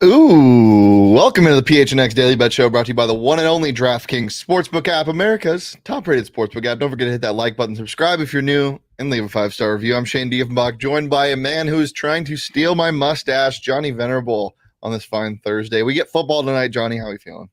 Ooh, welcome into the PHNX Daily Bet Show, brought to you by the one and only DraftKings Sportsbook app, America's top-rated sportsbook app. Don't forget to hit that like button, subscribe if you're new, and leave a 5-star review. I'm Shane Diefenbach, joined by a man who is trying to steal my mustache, Johnny Venerable, on this fine Thursday. We get football tonight. Johnny, how are you feeling?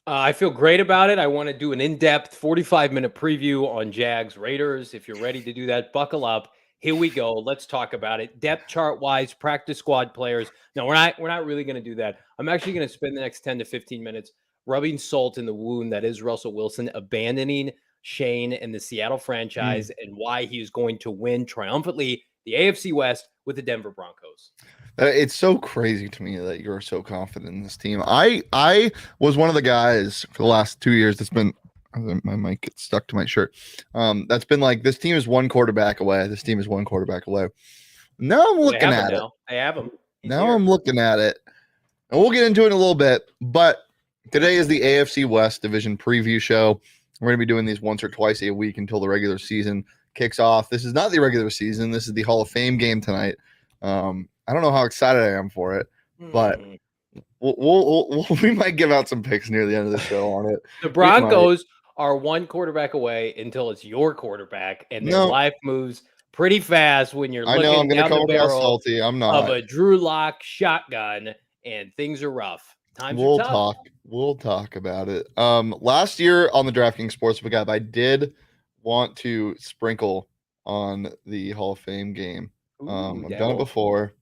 I feel great about it. I want to do an in-depth 45-minute preview on Jags Raiders. If you're ready to do that, buckle up. Here we go. Let's talk about it. Depth chart wise, practice squad players. No, we're not really going to do that. I'm actually going to spend the next 10 to 15 minutes rubbing salt in the wound that is Russell Wilson abandoning Shane and the Seattle franchise and why he's going to win triumphantly the AFC West with the Denver Broncos. It's so crazy to me that you're so confident in this team. I was one of the guys for the last 2 years that's been, my mic gets stuck to my shirt. That's been like, this team is one quarterback away. This team is one quarterback away. Now I'm looking at it. They have him. Now I'm looking at it, and we'll get into it in a little bit. But today is the AFC West Division preview show. We're going to be doing these once or twice a week until the regular season kicks off. This is not the regular season. This is the Hall of Fame game tonight. I don't know how excited I am for it, but we might give out some picks near the end of the show on it. The Broncos are one quarterback away until it's your quarterback, and their life moves pretty fast when you're looking down the barrel of a Drew Lock shotgun, and things are rough. Times are tough. We'll talk about it. Last year on the DraftKings Sportsbook app, I did want to sprinkle on the Hall of Fame game. I've done it before.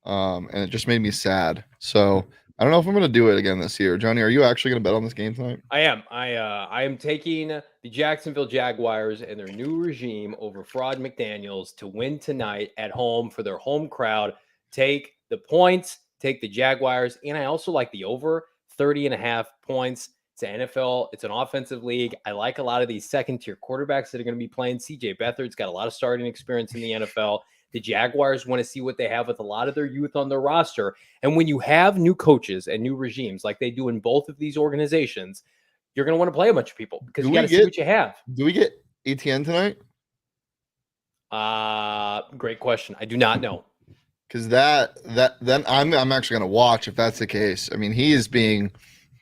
And it just made me sad. So I don't know if I'm going to do it again this year. Johnny, are you actually going to bet on this game tonight? I am. I am taking the Jacksonville Jaguars and their new regime over Fraud McDaniels to win tonight at home for their home crowd. Take the points, take the Jaguars, and I also like the over 30.5 points. It's an NFL. It's an offensive league. I like a lot of these second-tier quarterbacks that are going to be playing. CJ Beathard's got a lot of starting experience in the NFL. The Jaguars want to see what they have with a lot of their youth on their roster. And when you have new coaches and new regimes like they do in both of these organizations, you're going to want to play a bunch of people because you got to see what you have. Do we get ETN tonight? Great question. I do not know. Because then I'm actually going to watch if that's the case. I mean, he is being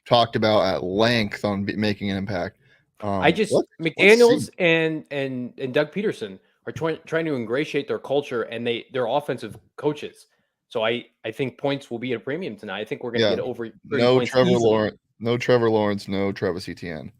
talked about at length on making an impact. McDaniels and Doug Peterson are trying to ingratiate their culture and they're offensive coaches. So I think points will be at a premium tonight. I think we're going to get over 30 points easily. No Trevor Lawrence, no Travis Etienne.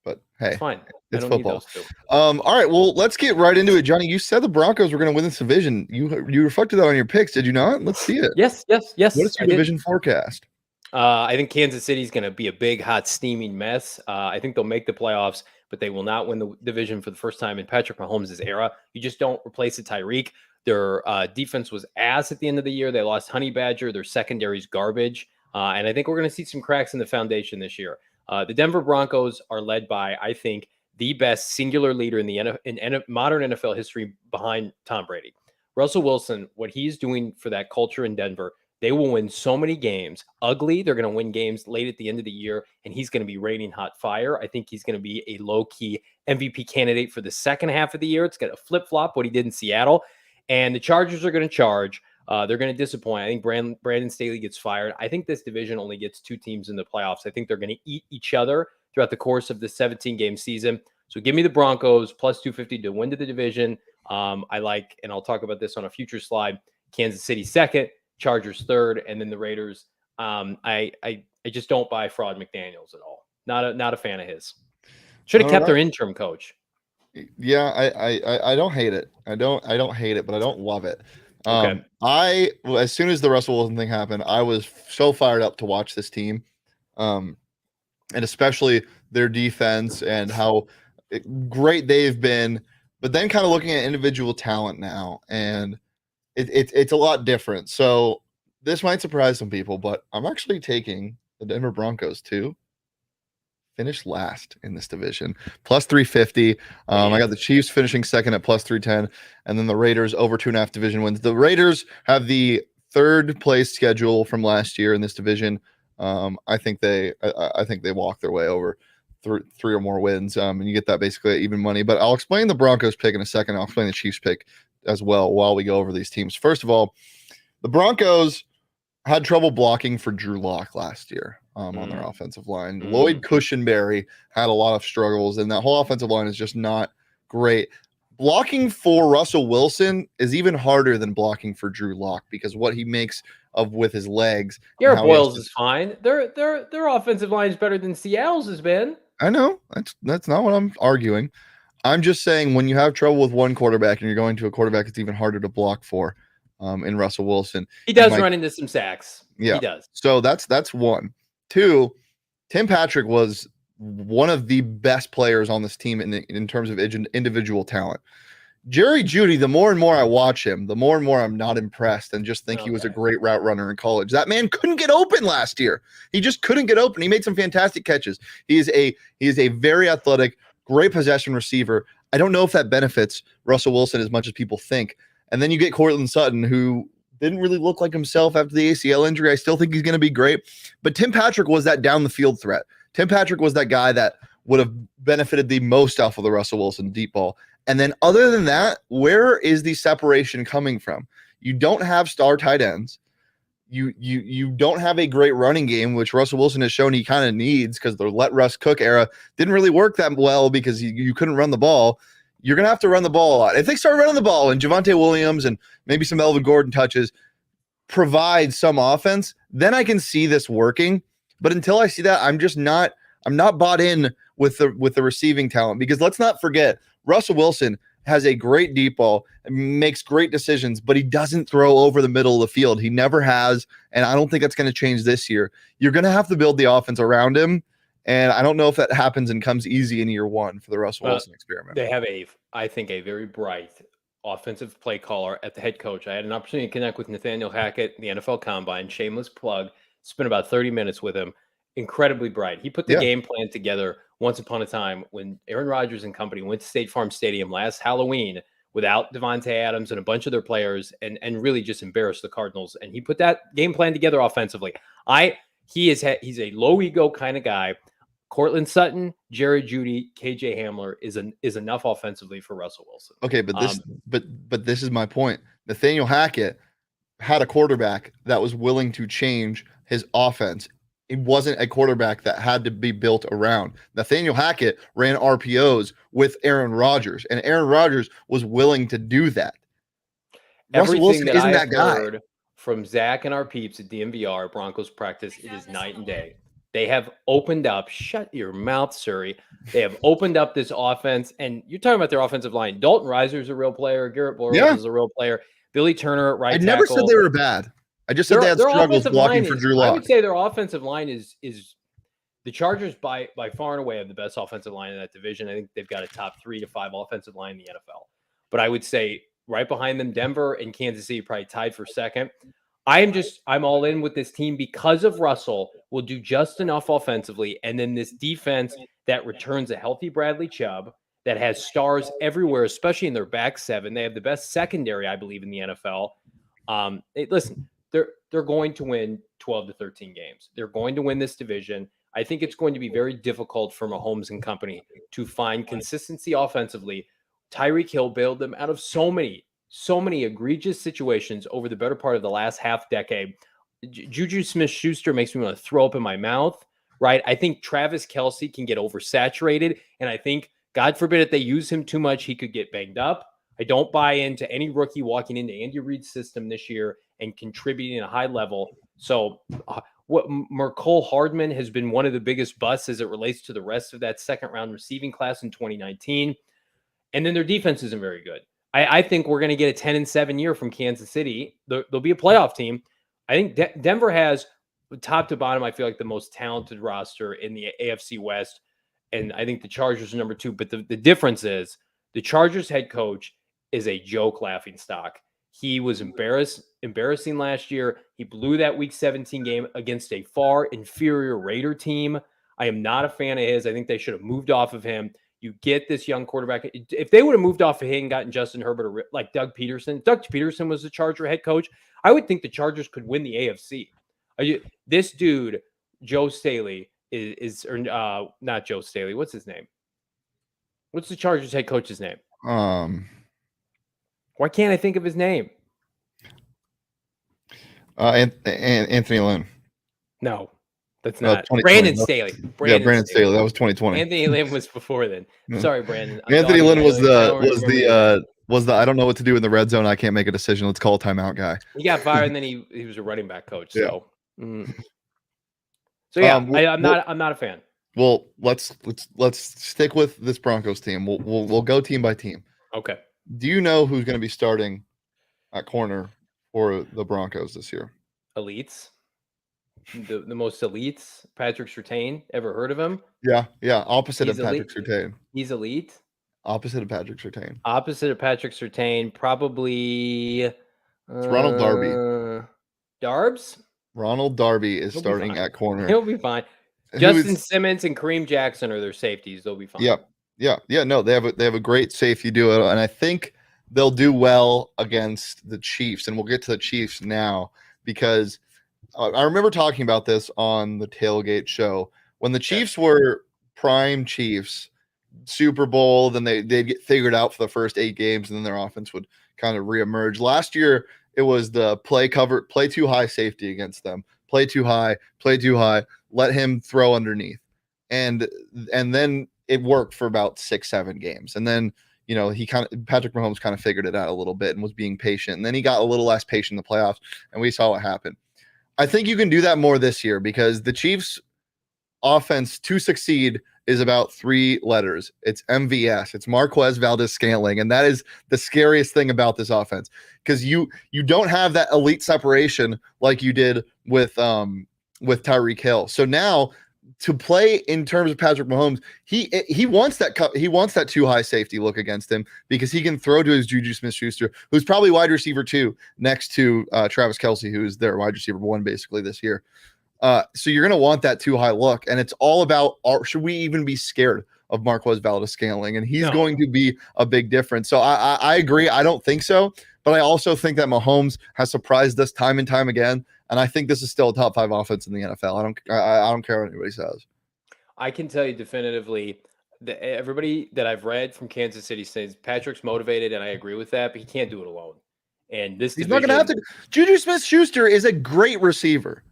But hey, it's fine. It's football. All right, well, let's get right into it. Johnny, you said the Broncos were going to win this division. You reflected that on your picks, did you not? Let's see it. Yes. What is your division forecast? I think Kansas City is going to be a big, hot, steaming mess. I think they'll make the playoffs, but they will not win the division for the first time in Patrick Mahomes' era. You just don't replace a Tyreek. Their defense was ass at the end of the year. They lost Honey Badger. Their secondary's garbage. And I think we're going to see some cracks in the foundation this year. The Denver Broncos are led by, I think, the best singular leader in modern NFL history behind Tom Brady. Russell Wilson, what he's doing for that culture in Denver, they will win so many games. Ugly, they're going to win games late at the end of the year, and he's going to be raining hot fire. I think he's going to be a low-key MVP candidate for the second half of the year. It's going to flip-flop what he did in Seattle. And the Chargers are going to charge. They're going to disappoint. I think Brandon Staley gets fired. I think this division only gets 2 teams in the playoffs. I think they're going to eat each other throughout the course of the 17-game season. So give me the Broncos plus 250 to win to the division. I like, and I'll talk about this on a future slide, Kansas City second, Chargers third, and then the Raiders. I just don't buy Fraud McDaniels at all. Not a fan of his. Should have kept their interim coach. Yeah, I don't hate it. I don't hate it, but I don't love it. Okay. As soon as the Russell Wilson thing happened, I was so fired up to watch this team, and especially their defense and how great they've been. But then, kind of looking at individual talent now, and it's a lot different. So this might surprise some people, but I'm actually taking the Denver Broncos to finish last in this division, plus 350. I got the Chiefs finishing second at plus 310, and then the Raiders over 2.5 division wins. The Raiders have the third place schedule from last year in this division. I think they walk their way over three or more wins, and you get that basically even money. But I'll explain the Broncos pick in a second. I'll explain the Chiefs pick as well while we go over these teams. First of all, the Broncos had trouble blocking for Drew Lock last year on their offensive line. Mm. Lloyd Cushenberry had a lot of struggles, and that whole offensive line is just not great. Blocking for Russell Wilson is even harder than blocking for Drew Lock because what he makes of with his legs. Garrett Boyles is fine. Their offensive line is better than Seattle's has been. I know. That's not what I'm arguing. I'm just saying when you have trouble with one quarterback and you're going to a quarterback it's even harder to block for in Russell Wilson. He does run into some sacks. Yeah. He does. So that's one. Two, Tim Patrick was one of the best players on this team in terms of individual talent. Jerry Jeudy, the more and more I watch him, the more and more I'm not impressed and just think he was a great route runner in college. That man couldn't get open last year. He just couldn't get open. He made some fantastic catches. He is a very athletic, great possession receiver. I don't know if that benefits Russell Wilson as much as people think. And then you get Courtland Sutton, who didn't really look like himself after the ACL injury. I still think he's going to be great. But Tim Patrick was that down the field threat. Tim Patrick was that guy that would have benefited the most off of the Russell Wilson deep ball. And then other than that, where is the separation coming from? You don't have star tight ends. You don't have a great running game, which Russell Wilson has shown he kind of needs because the let Russ cook era didn't really work that well because you couldn't run the ball. You're going to have to run the ball a lot. If they start running the ball and Javonte Williams and maybe some Melvin Gordon touches provide some offense, then I can see this working. But until I see that, I'm not bought in with the receiving talent because let's not forget Russell Wilson has a great deep ball, makes great decisions, but he doesn't throw over the middle of the field. He never has, and I don't think that's going to change this year. You're going to have to build the offense around him, and I don't know if that happens and comes easy in year one for the Russell Wilson experiment. They have I think, a very bright offensive play caller at the head coach. I had an opportunity to connect with Nathaniel Hackett in the NFL Combine, shameless plug, spent about 30 minutes with him. Incredibly bright. He put the game plan together once upon a time when Aaron Rodgers and company went to State Farm Stadium last Halloween without Davante Adams and a bunch of their players and really just embarrassed the Cardinals. And he put that game plan together offensively. He's a low ego kind of guy. Courtland Sutton, Jerry Jeudy, KJ Hamler is enough offensively for Russell Wilson. Okay, but this is my point. Nathaniel Hackett had a quarterback that was willing to change his offense. It wasn't a quarterback that had to be built around. Nathaniel Hackett ran RPOs with Aaron Rodgers, and Aaron Rodgers was willing to do that. Everything Russell Wilson that isn't that guy. Heard from Zach and our peeps at DMVR Broncos practice, it is night and day. They have opened up. Shut your mouth, Surrey. They have opened up this offense, and you're talking about their offensive line. Dalton Reiser is a real player. Garrett Boyles is a real player. Billy Turner at right tackle. I never said they were bad. I just said they had struggles blocking for Drew Lock. I would say their offensive line is the Chargers by far and away have the best offensive line in that division. I think they've got a top 3 to 5 offensive line in the NFL. But I would say right behind them, Denver and Kansas City probably tied for second. I'm all in with this team because of Russell will do just enough offensively. And then this defense that returns a healthy Bradley Chubb that has stars everywhere, especially in their back seven. They have the best secondary, I believe, in the NFL. Listen, they're going to win 12 to 13 games. They're going to win this division. I think it's going to be very difficult for Mahomes and company to find consistency offensively. Tyreek Hill bailed them out of so many egregious situations over the better part of the last half decade. JuJu Smith-Schuster makes me want to throw up in my mouth, right? I think Travis Kelce can get oversaturated, and I think, God forbid, if they use him too much, he could get banged up. I don't buy into any rookie walking into Andy Reid's system this year and contributing at a high level. So what Mecole Hardman has been one of the biggest busts as it relates to the rest of that second-round receiving class in 2019. And then their defense isn't very good. I think we're going to get a 10-7 year from Kansas City. They'll be a playoff team. I think Denver has, top to bottom, I feel like the most talented roster in the AFC West. And I think the Chargers are number 2. But the difference is the Chargers head coach is a joke laughing stock. He was embarrassing last year. He blew that Week 17 game against a far inferior Raider team. I am not a fan of his. I think they should have moved off of him. You get this young quarterback. If they would have moved off of him and gotten Justin Herbert like Doug Peterson was the Charger head coach, I would think the Chargers could win the AFC. This dude, Joe Staley, not Joe Staley. What's his name? What's the Chargers head coach's name? Why can't I think of his name? Anthony Lynn. No, that's not. 2020. Brandon Staley. Brandon Staley. That was 2020. Anthony Lynn was before then. Yeah. Sorry, Brandon. Anthony Lynn was the the I don't know what to do in the red zone. I can't make a decision. Let's call a timeout guy. He got fired, and then he was a running back coach. Yeah. So, so yeah, I'm not a fan. Well, let's stick with this Broncos team. We'll go team by team. Okay. Do you know who's going to be starting at corner for the Broncos this year? Elites. The most elites. Patrick Surtain. Ever heard of him? Yeah. Opposite of Patrick Surtain. He's elite. Opposite of Patrick Surtain. Opposite of Patrick Surtain. Probably. It's Ronald Darby. Darbs. Ronald Darby is starting at corner. He'll be fine. Justin Simmons and Kareem Jackson are their safeties. They'll be fine. Yeah. No, they have a great safety duo, and I think they'll do well against the Chiefs. And we'll get to the Chiefs now because I remember talking about this on the Tailgate show when the Chiefs were prime Chiefs, Super Bowl. Then they'd get figured out for the first 8 games, and then their offense would kind of reemerge. Last year, it was the play too high safety against them. Play too high, let him throw underneath. And then it worked for about 6-7 games. And then, Patrick Mahomes kind of figured it out a little bit and was being patient. And then he got a little less patient in the playoffs, and we saw what happened. I think you can do that more this year because the Chiefs offense to succeed is about 3 letters. It's MVS. It's Marquez Valdes-Scantling. And that is the scariest thing about this offense because you don't have that elite separation like you did with Tyreek Hill. So now to play in terms of Patrick Mahomes, he wants that too high safety look against him because he can throw to his JuJu Smith-Schuster, who's probably wide receiver 2 next to Travis Kelce, who's their wide receiver 1 basically this year. So you're going to want that too high look. And it's all about, should we even be scared of Marquez Valdes-Scantling? And he's going to be a big difference. So I agree. I don't think so. But I also think that Mahomes has surprised us time and time again. And I think this is still a top 5 offense in the NFL. I don't care what anybody says. I can tell you definitively that everybody that I've read from Kansas City says Patrick's motivated, and I agree with that, but he can't do it alone. And he's not going to have to. JuJu Smith-Schuster is a great receiver.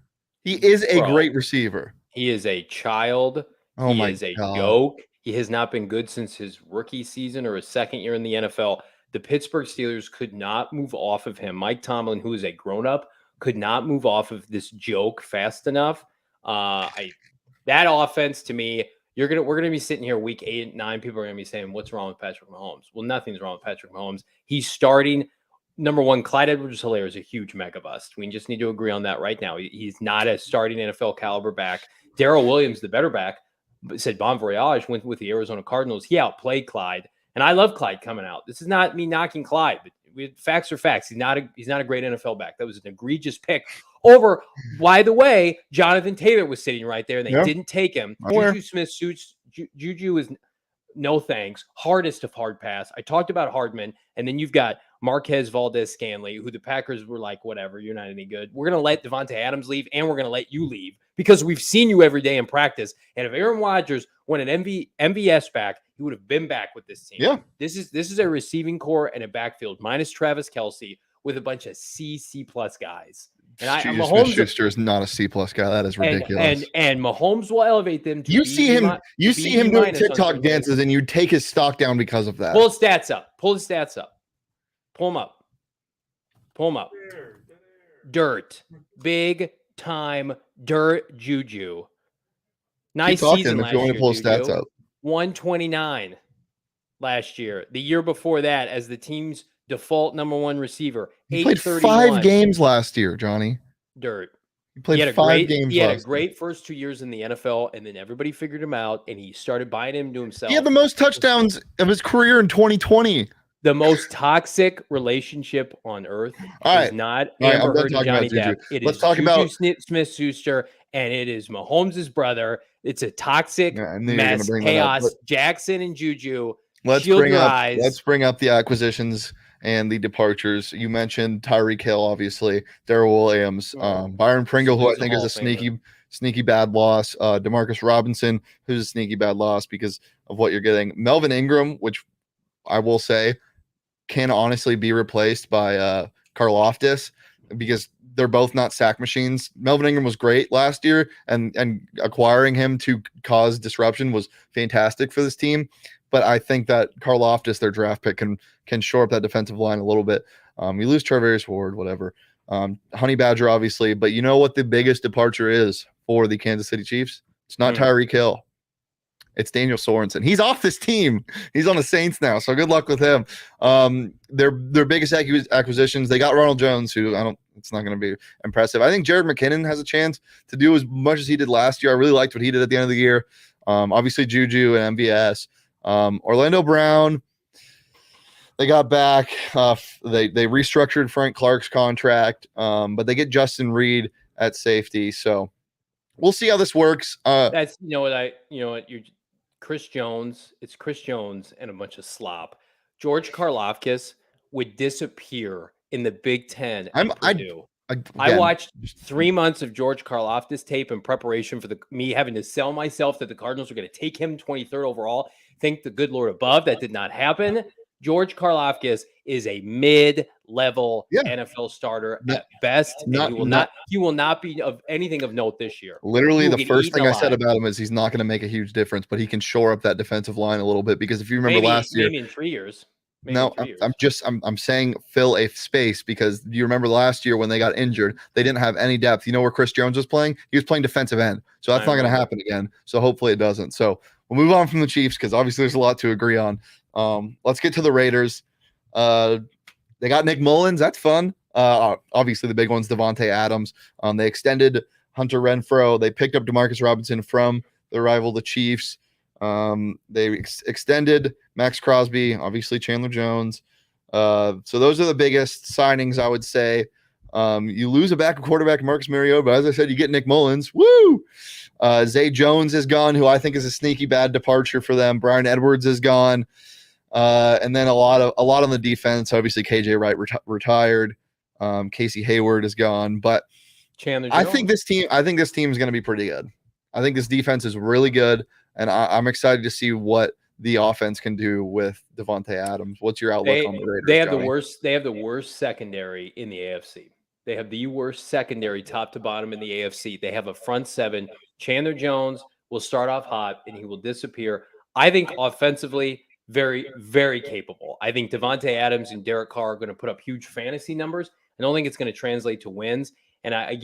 He is a great receiver. He is a child. He is a joke. He has not been good since his rookie season or his second year in the NFL. The Pittsburgh Steelers could not move off of him. Mike Tomlin, who is a grown-up, could not move off of this joke fast enough. That offense, to me, we're gonna be sitting here week 8 and 9. People are gonna be saying, "What's wrong with Patrick Mahomes?" Well, nothing's wrong with Patrick Mahomes. He's starting. Number one, Clyde Edwards-Helaire is a huge mega bust. We just need to agree on that right now. He's not a starting NFL caliber back. Darrell Williams, the better back, said Bon Voyage went with the Arizona Cardinals. He outplayed Clyde, and I love Clyde coming out. This is not me knocking Clyde, but facts are facts. He's not a great NFL back. That was an egregious pick over. By the way, Jonathan Taylor was sitting right there, and they didn't take him. JuJu Smith-Schuster. JuJu is no thanks. Hardest of hard pass. I talked about Hardman, and then you've got Marquez Valdes-Scantling, who the Packers were like, whatever, you're not any good. We're going to let Davante Adams leave, and we're going to let you leave because we've seen you every day in practice. And if Aaron Rodgers went an MVS back, he would have been back with this team. Yeah. This is a receiving core and a backfield minus Travis Kelce with a bunch of C+ guys. And JuJu Smith-Schuster is not a C+ guy. That is ridiculous. And Mahomes will elevate them to you see him doing TikTok dances, and you take his stock down because of that. Pull his stats up. Pull them up. Dirt. Big time dirt JuJu. Nice season last year. Pull his stats up. 129 last year. The year before that, as the team's default number 1 receiver. He played 5 games last year, Johnny. Dirt. He played 5 games. He had a great first 2 years in the NFL, and then everybody figured him out, and he started buying into himself. He had the most touchdowns of his career in 2020. The most toxic relationship on earth is not Amber Heard and Johnny Depp. It is JuJu Smith-Schuster, and it is Mahomes' brother. It's a toxic mess, chaos. Jackson and JuJu. Let's bring up the acquisitions and the departures. You mentioned Tyreek Hill, obviously. Darrell Williams, Byron Pringle, who I think is a sneaky bad loss. Demarcus Robinson, who's a sneaky bad loss because of what you're getting. Melvin Ingram, which I will say can honestly be replaced by Karlaftis because they're both not sack machines. Melvin Ingram was great last year, and acquiring him to cause disruption was fantastic for this team. But I think that Karlaftis, their draft pick, can shore up that defensive line a little bit. You lose Charvarius Ward, whatever. Honey Badger, obviously. But you know what the biggest departure is for the Kansas City Chiefs? It's not Tyreek Hill. It's Daniel Sorensen. He's off this team. He's on the Saints now, so good luck with him. Their biggest acquisitions, they got Ronald Jones, who it's not going to be impressive. I think Jared McKinnon has a chance to do as much as he did last year. I really liked what he did at the end of the year. Obviously, JuJu and MVS. Orlando Brown, they got back. They restructured Frank Clark's contract, but they get Justin Reed at safety. So we'll see how this works. That's you're Chris Jones. It's Chris Jones and a bunch of slop. George Karlaftis would disappear in the Big Ten at Purdue. I watched 3 months of George Karlaftis tape in preparation for me having to sell myself that the Cardinals were going to take him 23rd overall. Thank the good Lord above that did not happen. George Karlaftis is a mid-level NFL starter at best. He will not be of anything of note this year. Literally, the first thing I said about him is he's not going to make a huge difference, but he can shore up that defensive line a little bit, because if you remember last year, maybe in 3 years. I'm saying fill a space, because you remember last year when they got injured, they didn't have any depth. You know where Chris Jones was playing? He was playing defensive end. So that's not going to happen again. So hopefully it doesn't. So we'll move on from the Chiefs, because obviously there's a lot to agree on. Let's get to the Raiders. They got Nick Mullins. That's fun. Obviously the big one's Davante Adams. They extended Hunter Renfrow. They picked up Demarcus Robinson from the rival, the Chiefs. They extended Max Crosby, obviously Chandler Jones. So those are the biggest signings, I would say. You lose a backup quarterback, Marcus Mariota, but as I said, you get Nick Mullins. Woo! Zay Jones is gone, who I think is a sneaky bad departure for them. Brian Edwards is gone. And then a lot on the defense. Obviously, KJ Wright retired. Casey Hayward is gone. But Chandler Jones. I think this team is going to be pretty good. I think this defense is really good, and I'm excited to see what the offense can do with Davante Adams. What's your outlook on the Raiders? They have the worst secondary in the AFC. They have the worst secondary top to bottom in the AFC. They have a front seven. Chandler Jones will start off hot and he will disappear. I think offensively, very, very capable. I think Davante Adams and Derek Carr are going to put up huge fantasy numbers. I don't think it's going to translate to wins. And I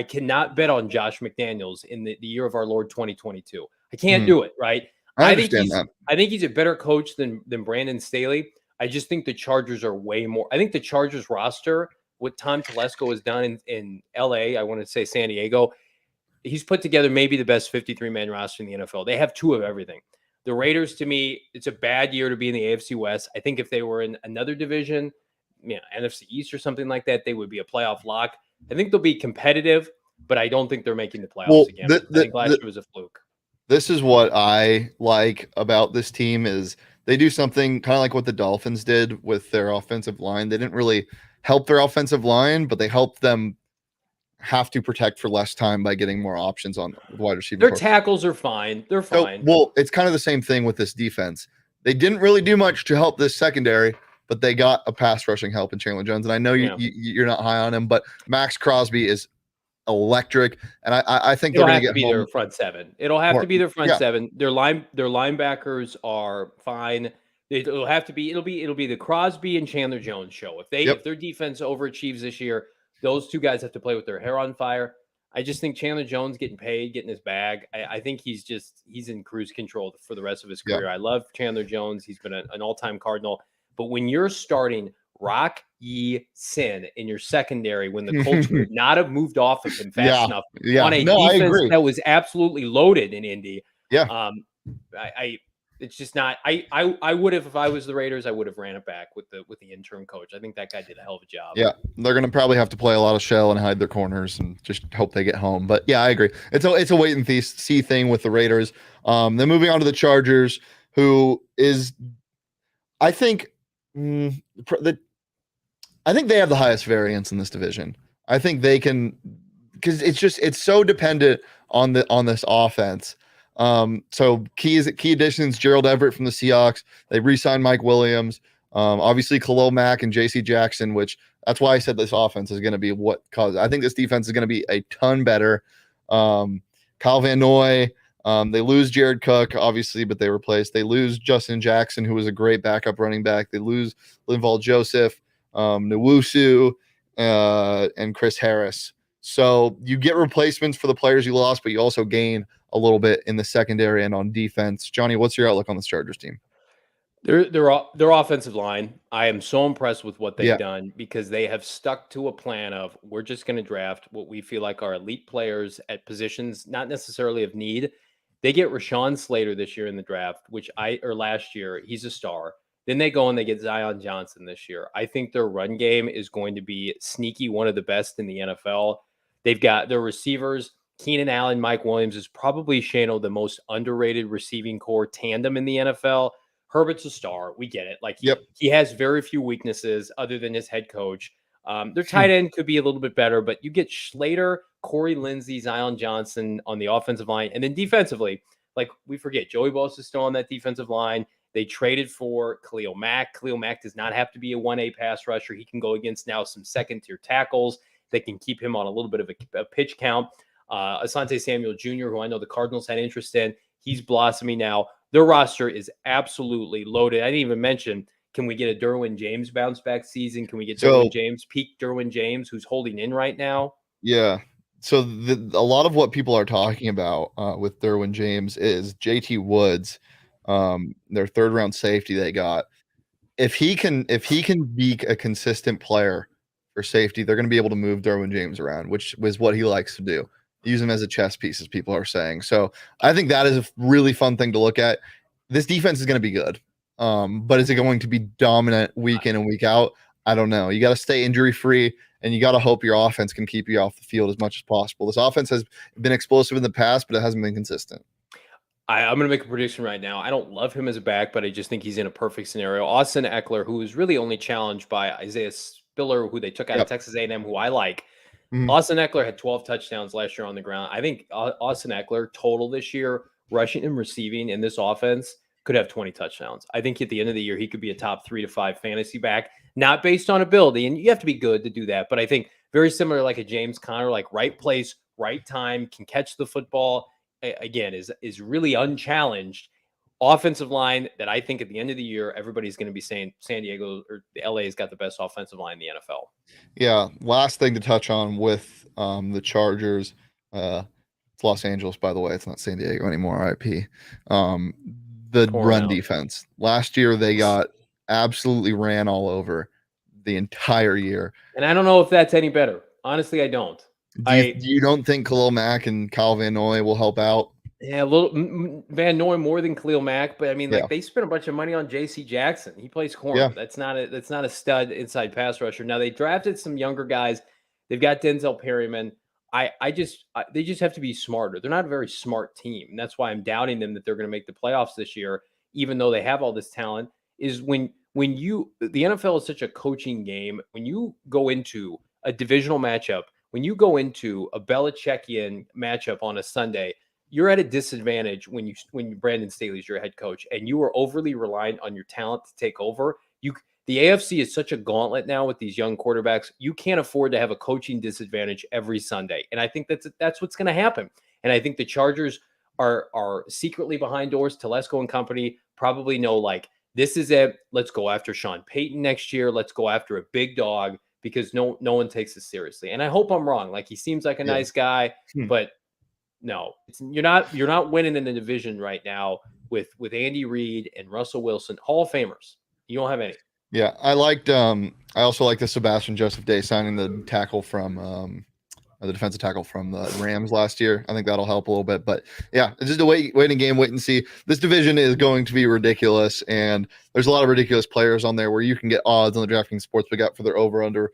cannot bet on Josh McDaniels in the year of our Lord 2022. I can't do it, right? I understand that. I think he's a better coach than Brandon Staley. I just think the Chargers are way more. I think the Chargers roster, what Tom Telesco has done in LA, I want to say San Diego, he's put together maybe the best 53-man roster in the NFL. They have two of everything. The Raiders, to me, it's a bad year to be in the AFC West. I think if they were in another division, NFC East or something like that, they would be a playoff lock. I think they'll be competitive, but I don't think they're making the playoffs again. I think last year was a fluke. This is what I like about this team is they do something kind of like what the Dolphins did with their offensive line. They didn't really help their offensive line, but they helped them have to protect for less time by getting more options on wide receiver. Their tackles are fine. They're fine. Well, it's kind of the same thing with this defense. They didn't really do much to help this secondary, but they got a pass rushing help in Chandler Jones. And I know you're not high on him, but Max Crosby is electric, and I think they're going to get be their front seven. It'll have to be their front seven. Their linebackers are fine. It'll be the Crosby and Chandler Jones show. If their defense overachieves this year, those two guys have to play with their hair on fire. I just think Chandler Jones getting paid, getting his bag. I think he's in cruise control for the rest of his career. I love Chandler Jones. He's been an all-time Cardinal. But when you're starting Rock Sin in your secondary, when the Colts would not have moved off of him fast enough on a defense that was absolutely loaded in Indy. It's just not. I would have, if I was the Raiders, I would have ran it back with the interim coach. I think that guy did a hell of a job. Yeah, they're going to probably have to play a lot of shell and hide their corners and just hope they get home. But yeah, I agree. It's a wait and see thing with the Raiders. Then moving on to the Chargers, who is, I think, I think they have the highest variance in this division. I think they can, because it's so dependent on this offense. So key additions, Gerald Everett from the Seahawks. They re-signed Mike Williams. Obviously, Khalil Mack and J.C. Jackson, which that's why I said this offense is going to be what caused. I think this defense is going to be a ton better. Kyle Van Noy, they lose Jared Cook, obviously, but they replaced. They lose Justin Jackson, who was a great backup running back. They lose Linval Joseph, Nwusu, and Chris Harris. So you get replacements for the players you lost, but you also gain a little bit in the secondary and on defense. Johnny, what's your outlook on this Chargers team? Their offensive line, I am so impressed with what they've Yeah. done because they have stuck to a plan of we're just going to draft what we feel like are elite players at positions, not necessarily of need. They get Rashawn Slater this year in the draft, or last year, he's a star. Then they go and they get Zion Johnson this year. I think their run game is going to be sneaky, one of the best in the NFL. They've got their receivers, Keenan Allen, Mike Williams is probably Shano, the most underrated receiving core tandem in the NFL. Herbert's a star. We get it. Like he has very few weaknesses other than his head coach. Their tight end could be a little bit better, but you get Slater, Corey Lindsey, Zion Johnson on the offensive line. And then defensively, like we forget, Joey Bosa is still on that defensive line. They traded for Khalil Mack. Khalil Mack does not have to be a 1A pass rusher. He can go against now some second-tier tackles that can keep him on a little bit of a pitch count. Asante Samuel Jr., who I know the Cardinals had interest in, he's blossoming now. Their roster is absolutely loaded. I didn't even mention, can we get a Derwin James bounce back season? Can we get Derwin James, peak Derwin James, who's holding in right now? Yeah. So a lot of what people are talking about with Derwin James is JT Woods, their third round safety they got. If he can be a consistent player for safety, they're going to be able to move Derwin James around, which was what he likes to do. Use him as a chess piece, as people are saying. So I think that is a really fun thing to look at. This defense is going to be good, but is it going to be dominant week in and week out? I don't know. You got to stay injury free, and you got to hope your offense can keep you off the field as much as possible. This offense has been explosive in the past, but it hasn't been consistent. I'm going to make a prediction right now. I don't love him as a back, but I just think he's in a perfect scenario. Austin Eckler, who is really only challenged by Isaiah Spiller, who they took out of Texas A&M, who I like. Austin Eckler had 12 touchdowns last year on the ground. I think Austin Eckler total this year, rushing and receiving in this offense, could have 20 touchdowns. I think at the end of the year, he could be a top 3 to 5 fantasy back, not based on ability. And you have to be good to do that. But I think very similar like a James Conner, like right place, right time, can catch the football. Again, is really unchallenged. Offensive line that I think at the end of the year, everybody's going to be saying San Diego or LA has got the best offensive line in the NFL. Yeah. Last thing to touch on with the Chargers. It's Los Angeles, by the way. It's not San Diego anymore. RIP. The run defense. Last year, they got absolutely ran all over the entire year. And I don't know if that's any better. Honestly, I don't. You don't think Khalil Mack and Kyle Van Noy will help out? Yeah, a little Van Noy more than Khalil Mack, but I mean, like they spent a bunch of money on J.C. Jackson. He plays corner. Yeah. That's not a stud inside pass rusher. Now they drafted some younger guys. They've got Denzel Perryman. They just have to be smarter. They're not a very smart team, and that's why I'm doubting them that they're going to make the playoffs this year, even though they have all this talent. Is when the NFL is such a coaching game. When you go into a divisional matchup, when you go into a Belichickian matchup on a Sunday, you're at a disadvantage when Brandon Staley's your head coach and you are overly reliant on your talent to take over. The AFC is such a gauntlet now with these young quarterbacks. You can't afford to have a coaching disadvantage every Sunday. And I think that's what's going to happen. And I think the Chargers are secretly behind doors. Telesco and company probably know, like, this is it. Let's go after Sean Payton next year. Let's go after a big dog because no one takes it seriously. And I hope I'm wrong. Like, he seems like a nice guy, but no, you're not winning in the division right now with Andy Reid and Russell Wilson, Hall of Famers. You don't have any. Yeah, I also like the Sebastian Joseph Day signing the tackle from the defensive tackle from the Rams last year. I think that'll help a little bit. But yeah, it's just a waiting game, wait and see. This division is going to be ridiculous, and there's a lot of ridiculous players on there where you can get odds on the DraftKings Sportsbook app for their over/under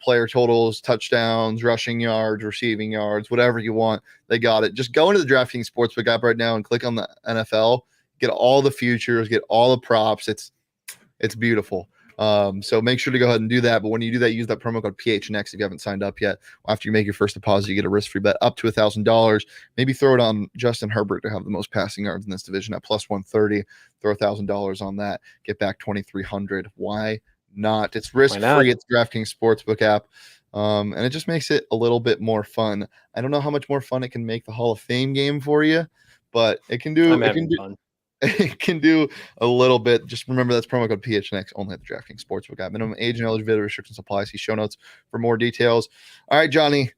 player totals, touchdowns, rushing yards, receiving yards, whatever you want. They got it. Just go into the DraftKings Sportsbook app right now and click on the NFL. Get all the futures, get all the props. It's beautiful. So make sure to go ahead and do that. But when you do that, use that promo code PHNX if you haven't signed up yet. After you make your first deposit, you get a risk-free bet up to $1,000. Maybe throw it on Justin Herbert to have the most passing yards in this division at plus 130. Throw $1,000 on that. Get back 2,300. Why not? It's risk-free. It's DraftKings Sportsbook app. And it just makes it a little bit more fun. I don't know how much more fun it can make the Hall of Fame game for you, but it can do. Fun. It can do a little bit. Just remember that's promo code PHNX only at the DraftKings Sportsbook app. Minimum age and eligibility restrictions apply. See show notes for more details. All right, Johnny,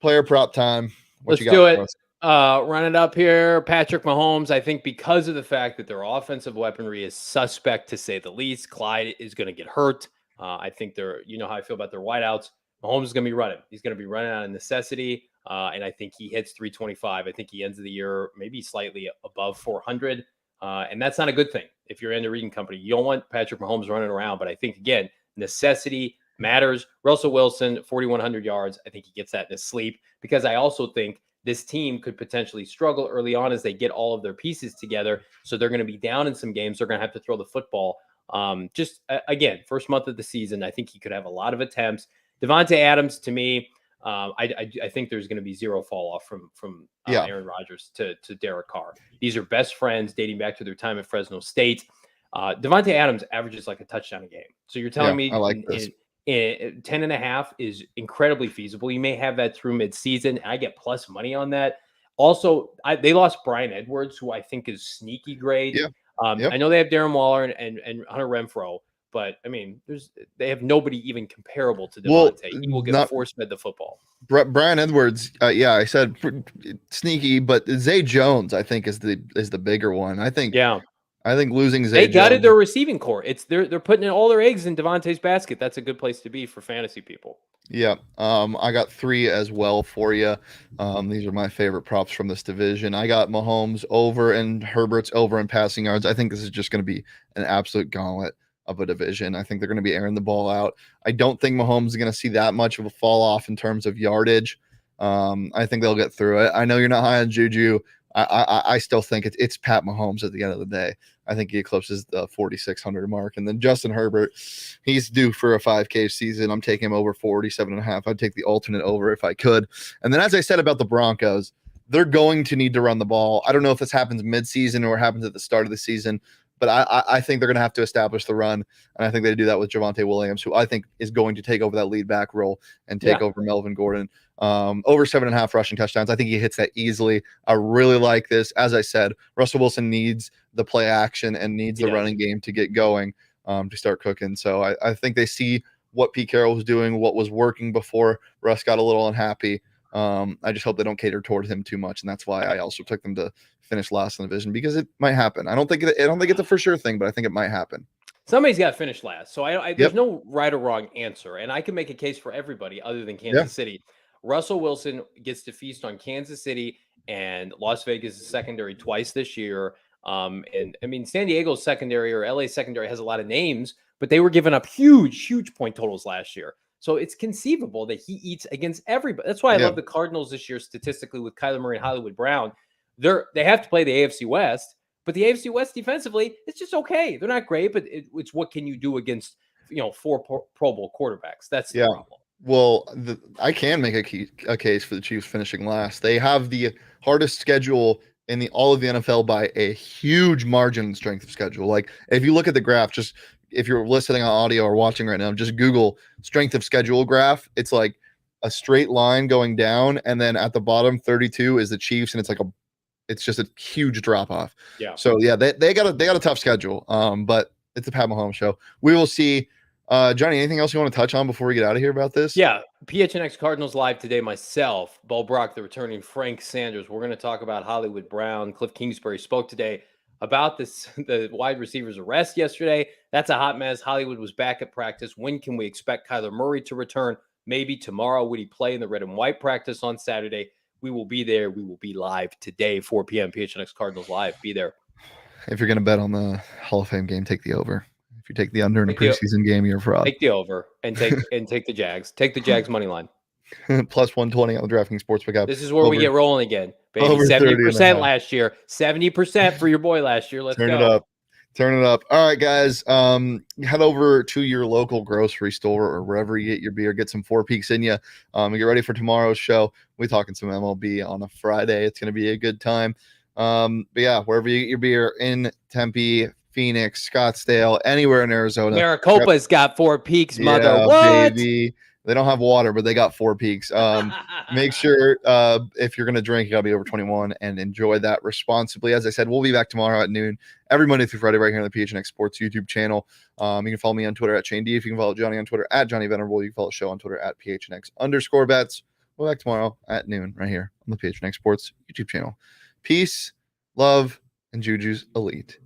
player prop time. Let's do it. Run it up here. Patrick Mahomes, I think because of the fact that their offensive weaponry is suspect to say the least, Clyde is going to get hurt. I think you know how I feel about their wideouts. Mahomes is going to be running. He's going to be running out of necessity. And I think he hits 325. I think he ends the year maybe slightly above 400. And that's not a good thing if you're in the reading company. You don't want Patrick Mahomes running around. But I think, again, necessity matters. Russell Wilson, 4,100 yards. I think he gets that in his sleep because I also think this team could potentially struggle early on as they get all of their pieces together. So they're going to be down in some games. They're going to have to throw the football. Again, first month of the season, I think he could have a lot of attempts. Davante Adams, to me, I think there's going to be zero fall off from Aaron Rodgers to Derek Carr. These are best friends dating back to their time at Fresno State. Davante Adams averages like a touchdown a game. So you're telling me I like this. 10.5 is incredibly feasible. You may have that through midseason. I get plus money on that. Also, they lost Bryan Edwards, who I think is sneaky great. Yeah. I know they have Darren Waller and Hunter Renfrow, but I mean, they have nobody even comparable to Davante. He will get force-fed the football. Bryan Edwards, I said sneaky, but Zay Jones, I think, is the bigger one. I think losing Zay Jones. They gutted their receiving core. They're putting in all their eggs in Davante's basket. That's a good place to be for fantasy people. Yeah. I got 3 as well for you. These are my favorite props from this division. I got Mahomes over and Herbert's over in passing yards. I think this is just going to be an absolute gauntlet of a division. I think they're going to be airing the ball out. I don't think Mahomes is going to see that much of a fall off in terms of yardage. I think they'll get through it. I know you're not high on JuJu. I still think it's Pat Mahomes at the end of the day. I think he eclipses the 4,600 mark. And then Justin Herbert, he's due for a 5K season. I'm taking him over 47.5. I'd take the alternate over if I could. And then, as I said about the Broncos, they're going to need to run the ball. I don't know if this happens midseason or happens at the start of the season, but I think they're going to have to establish the run. And I think they do that with Javonte Williams, who I think is going to take over that lead back role and take over Melvin Gordon. Over 7.5 rushing touchdowns. I think he hits that easily. I really like this. As I said, Russell Wilson needs the play action and needs the running game to get going, to start cooking. So I think they see what Pete Carroll was doing, what was working before Russ got a little unhappy. I just hope they don't cater toward him too much. And that's why I also took them to finish last in the division, because it might happen. I don't think it's a for sure thing, but I think it might happen. Somebody's got to finish last. So there's no right or wrong answer. And I can make a case for everybody other than Kansas City. Russell Wilson gets to feast on Kansas City and Las Vegas' secondary twice this year. And I mean, San Diego's secondary or LA secondary has a lot of names, but they were giving up huge point totals last year. So it's conceivable that he eats against everybody. That's why I love the Cardinals this year statistically with Kyler Murray and Hollywood Brown. They have to play the AFC West, but the AFC West defensively, it's just okay. They're not great, but it's what can you do against 4 Pro Bowl quarterbacks? That's the problem. Well, I can make a case for the Chiefs finishing last. They have the hardest schedule in all of the NFL by a huge margin in strength of schedule. Like, if you look at the graph, just if you're listening on audio or watching right now, just Google strength of schedule graph. It's like a straight line going down, and then at the bottom 32 is the Chiefs, and it's just a huge drop off. Yeah. So they got a tough schedule. But it's a Pat Mahomes show. We will see. Johnny, anything else you want to touch on before we get out of here about this? Yeah. PHNX Cardinals live today. Myself, Bo Brock, the returning Frank Sanders. We're going to talk about Hollywood Brown. Cliff Kingsbury spoke today about the wide receiver's arrest yesterday. That's a hot mess. Hollywood was back at practice. When can we expect Kyler Murray to return? Maybe tomorrow. Would he play in the red and white practice on Saturday? We will be there. We will be live today, 4 p.m. PHNX Cardinals live. Be there. If you're going to bet on the Hall of Fame game, take the over. If you take the under in a preseason game, you're a fraud. Take the over and take the Jags. Take the Jags money line. Plus 120 on the DraftKings Sportsbook app. This is where we get rolling again, baby. 70% last year. 70% for your boy last year. Let's Turn go. it up. Turn it up. All right, guys. Head over to your local grocery store or wherever you get your beer. Get some Four Peaks in you. Get ready for tomorrow's show. We're talking some MLB on a Friday. It's going to be a good time. But yeah, wherever you get your beer in Tempe, Phoenix, Scottsdale, anywhere in Arizona. Maricopa's got Four Peaks, mother. Yeah, What? baby. They don't have water, but they got Four Peaks. Make sure if you're going to drink, you got to be over 21 and enjoy that responsibly. As I said, we'll be back tomorrow at noon, every Monday through Friday, right here on the PHNX Sports YouTube channel. You can follow me on Twitter at Shane D. If you can follow Johnny on Twitter at Johnny Venerable, you can follow the show on Twitter at PHNX_bets. We'll be back tomorrow at noon, right here on the PHNX Sports YouTube channel. Peace, love, and JuJu's Elite.